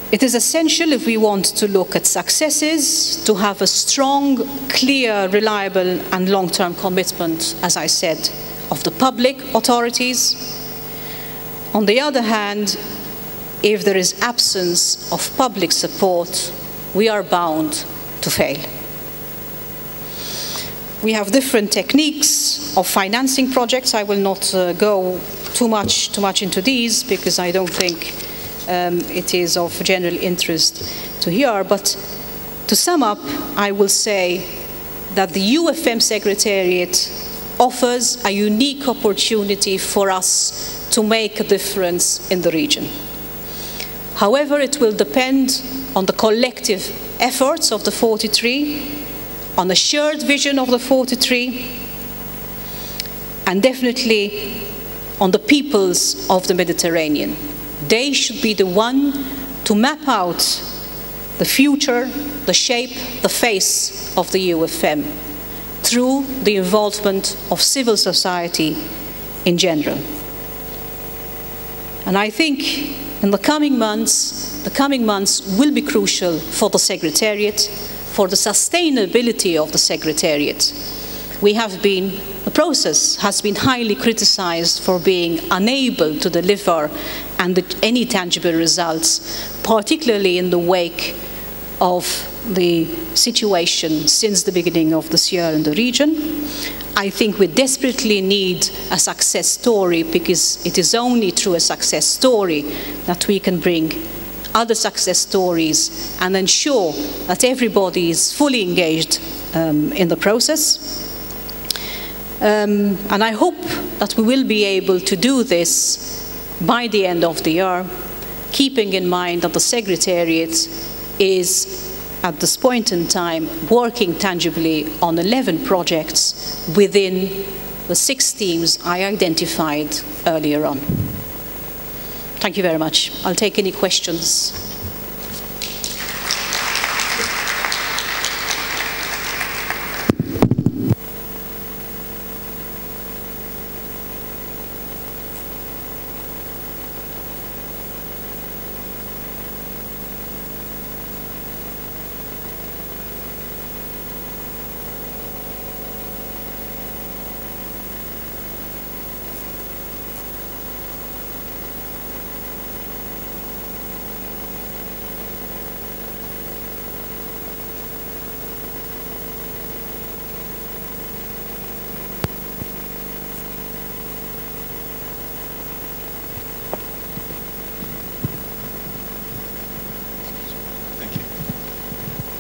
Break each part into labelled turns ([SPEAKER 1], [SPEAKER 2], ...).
[SPEAKER 1] It is essential, if we want to look at successes, to have a strong, clear, reliable and long-term commitment, as I said, of the public authorities. On the other hand, if there is absence of public support, we are bound to fail. We have different techniques of financing projects. I will not go too much into these because I don't think it is of general interest to hear. But to sum up, I will say that the UFM Secretariat offers a unique opportunity for us to make a difference in the region. However, it will depend on the collective efforts of the 43, on a shared vision of the 43, and definitely on the peoples of the Mediterranean. They should be the one to map out the future, the shape, the face of the UFM through the involvement of civil society in general. And I think in the coming months will be crucial for the Secretariat, for the sustainability of the Secretariat. The process has been highly criticized for being unable to deliver any tangible results, particularly in the wake of the situation since the beginning of this year in the region. I think we desperately need a success story, because it is only through a success story that we can bring other success stories and ensure that everybody is fully engaged in the process. And I hope that we will be able to do this by the end of the year, keeping in mind that the Secretariat is, at this point in time, working tangibly on 11 projects within the 6 themes I identified earlier on. Thank you very much. I'll take any questions.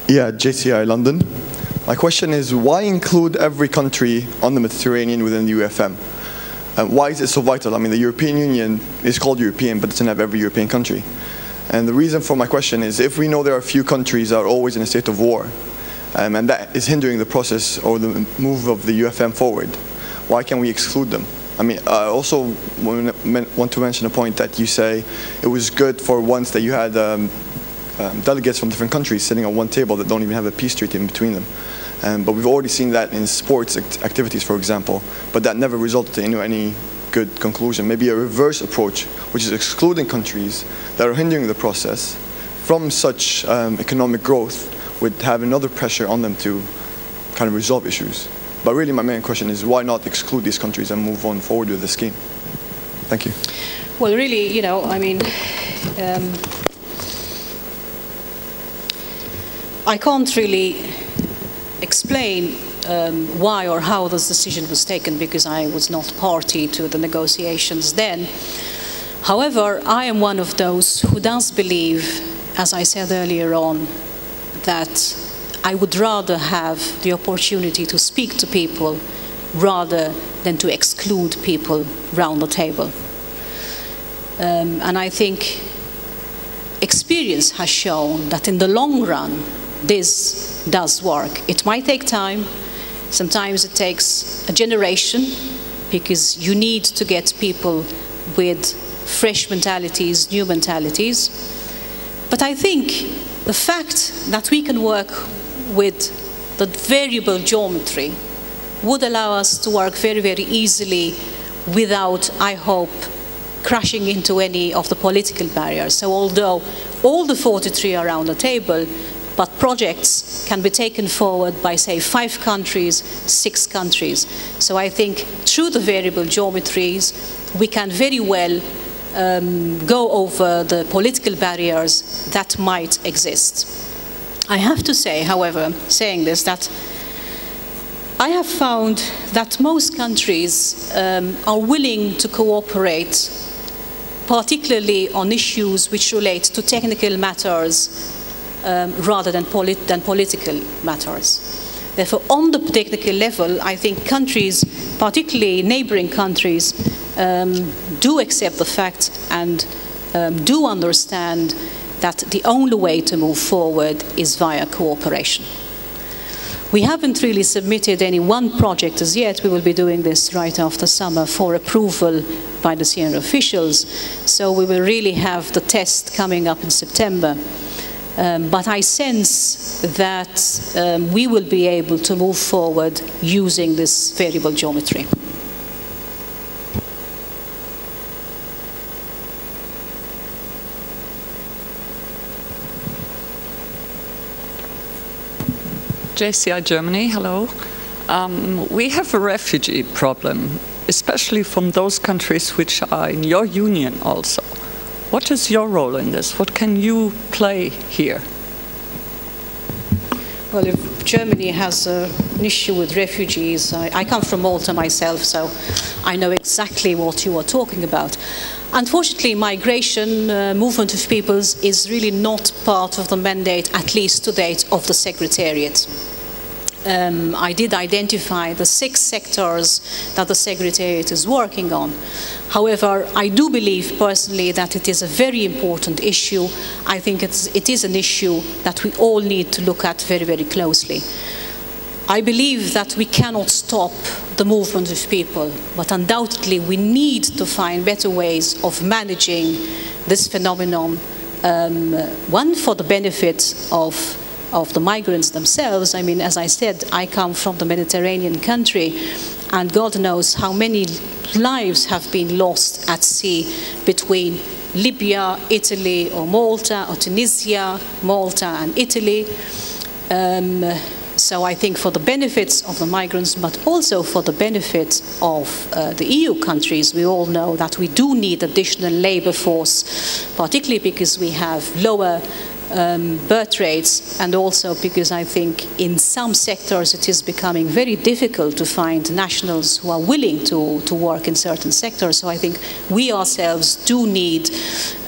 [SPEAKER 2] Yeah, JCI London. My question is, why include every country on the Mediterranean within the UFM? Why is it so vital? I mean, the European Union is called European, but it doesn't have every European country. And the reason for my question is, if we know there are a few countries that are always in a state of war, and that is hindering the process or the move of the UFM forward, why can't we exclude them? I mean, I also want to mention a point that you say it was good for once that you had delegates from different countries sitting on one table that don't even have a peace treaty in between them. But we've already seen that in sports activities, for example, but that never resulted in any good conclusion. Maybe a reverse approach, which is excluding countries that are hindering the process from such economic growth, would have another pressure on them to kind of resolve issues. But really my main question is, why not exclude these countries and move on forward with the scheme? Thank you.
[SPEAKER 1] Well, really, you know, I mean, I can't really explain why or how this decision was taken, because I was not party to the negotiations then. However, I am one of those who does believe, as I said earlier on, that I would rather have the opportunity to speak to people rather than to exclude people round the table. And I think experience has shown that in the long run, this does work. It might take time. Sometimes it takes a generation, because you need to get people with fresh mentalities, new mentalities. But I think the fact that we can work with the variable geometry would allow us to work very, very easily without, I hope, crashing into any of the political barriers. So although all the 43 are on the table, but projects can be taken forward by, say, 5 countries, 6 countries. So I think through the variable geometries, we can very well go over the political barriers that might exist. I have to say, however, saying this, that I have found that most countries are willing to cooperate, particularly on issues which relate to technical matters rather than political matters. Therefore, on the technical level, I think countries, particularly neighboring countries, do accept the fact and do understand that the only way to move forward is via cooperation. We haven't really submitted any one project as yet. We will be doing this right after summer for approval by the senior officials. So we will really have the test coming up in September. But I sense that we will be able to move forward using this variable geometry.
[SPEAKER 3] JCI Germany, hello. We have a refugee problem, especially from those countries which are in your union also. What is your role in this? What can you play here?
[SPEAKER 1] Well, if Germany has an issue with refugees, I come from Malta myself, so I know exactly what you are talking about. Unfortunately, migration, movement of peoples, is really not part of the mandate, at least to date, of the Secretariat. I did identify the 6 sectors that the Secretariat is working on. However, I do believe personally that it is a very important issue. I think it is an issue that we all need to look at very, very closely. I believe that we cannot stop the movement of people, but undoubtedly we need to find better ways of managing this phenomenon, one for the benefit of the migrants themselves. I mean, as I said, I come from the Mediterranean country, and God knows how many lives have been lost at sea between Libya, Italy, or Malta, or Tunisia, Malta, and Italy. So I think for the benefits of the migrants, but also for the benefit of the EU countries, we all know that we do need additional labor force, particularly because we have lower birth rates, and also because I think in some sectors it is becoming very difficult to find nationals who are willing to work in certain sectors. So I think we ourselves do need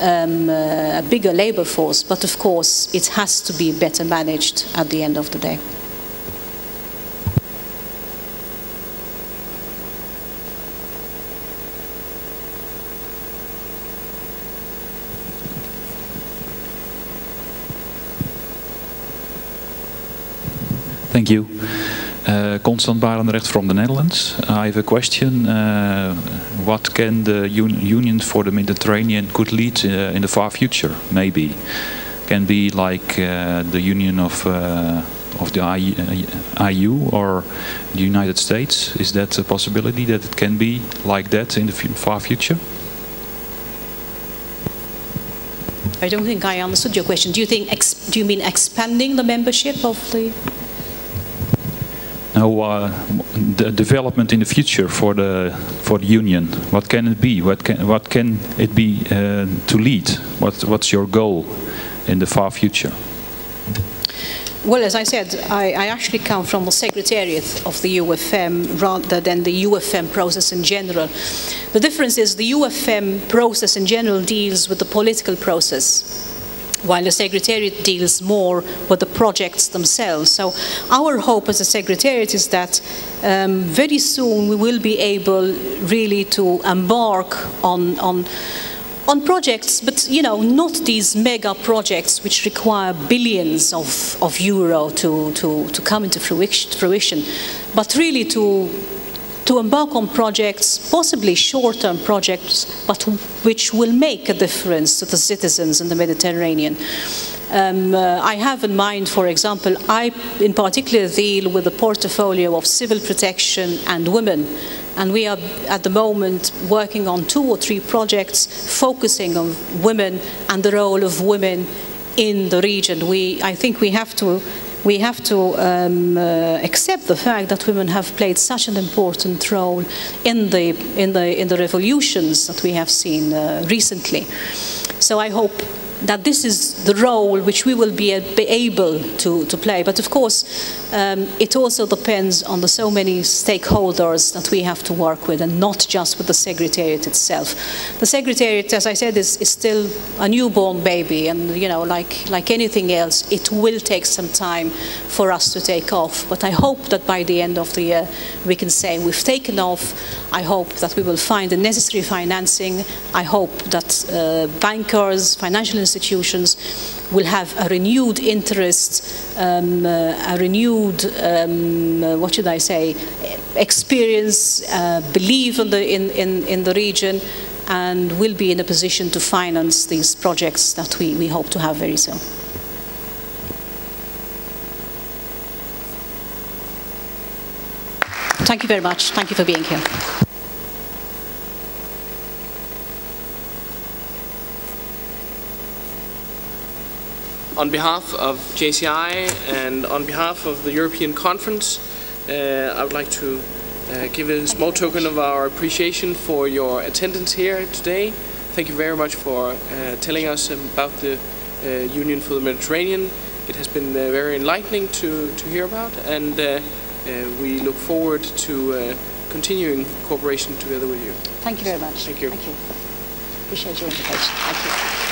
[SPEAKER 1] a bigger labor force, but of course it has to be better managed at the end of the day.
[SPEAKER 4] Thank you. Constant Barendrecht from the Netherlands. I have a question. What can the Union for the Mediterranean could lead in the far future? Maybe can be like the Union of the EU or the United States. Is that a possibility that it can be like that in the far future?
[SPEAKER 1] I don't think I understood your question. Do you mean expanding the membership of the?
[SPEAKER 4] No, the development in the future for the Union. What can it be? What can it be to lead? What's your goal in the far future?
[SPEAKER 1] Well, as I said, I actually come from the Secretariat of the UFM rather than the UFM process in general. The difference is the UFM process in general deals with the political process, while the Secretariat deals more with the projects themselves. So our hope as a Secretariat is that very soon we will be able really to embark on projects, but not these mega projects which require billions of euro to come into fruition, but really to embark on projects, possibly short-term projects, but which will make a difference to the citizens in the Mediterranean. I have in mind, for example, I in particular deal with the portfolio of civil protection and women. And we are at the moment working on 2 or 3 projects focusing on women and the role of women in the region. I think we have to accept the fact that women have played such an important role in the revolutions that we have seen recently. So I hope that this is the role which we will be able to play. But of course, it also depends on the so many stakeholders that we have to work with, and not just with the Secretariat itself. The Secretariat, as I said, is still a newborn baby, and like anything else, it will take some time for us to take off. But I hope that by the end of the year, we can say we've taken off. I hope that we will find the necessary financing. I hope that bankers, financial institutions will have a renewed interest, a renewed, what should I say, experience, belief in the region, and will be in a position to finance these projects that we hope to have very soon. Thank you very much. Thank you for being here.
[SPEAKER 5] On behalf of JCI and on behalf of the European Conference, I would like to give a small token of our appreciation for your attendance here today. Thank you very much for telling us about the Union for the Mediterranean. It has been very enlightening to hear about, and we look forward to continuing cooperation together with you.
[SPEAKER 1] Thank you very much.
[SPEAKER 5] Thank you.
[SPEAKER 1] Thank you. Appreciate your invitation. Thank you.